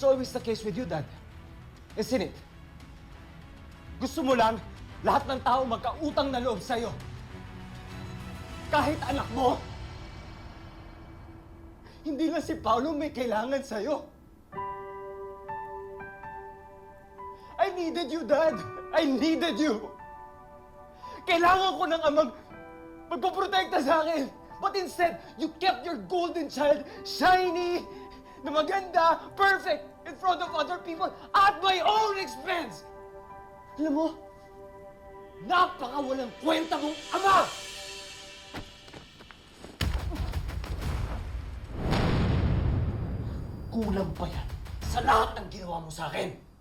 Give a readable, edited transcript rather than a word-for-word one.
That's always the case with you, Dad. Isn't it? Gusto mo lang lahat ng tao magkautang na loob sa'yo. Kahit anak mo. Hindi lang si Paolo may kailangan sa'yo. I needed you, Dad. I needed you. Kailangan ko ng amang magpoprotekta sa akin. But instead, you kept your golden child shiny, na maganda, perfect, in front of other people at my own expense. Alam mo, napaka-walang kwenta mong ama! Kulang pa yan sa lahat ng ginawa mo sa akin.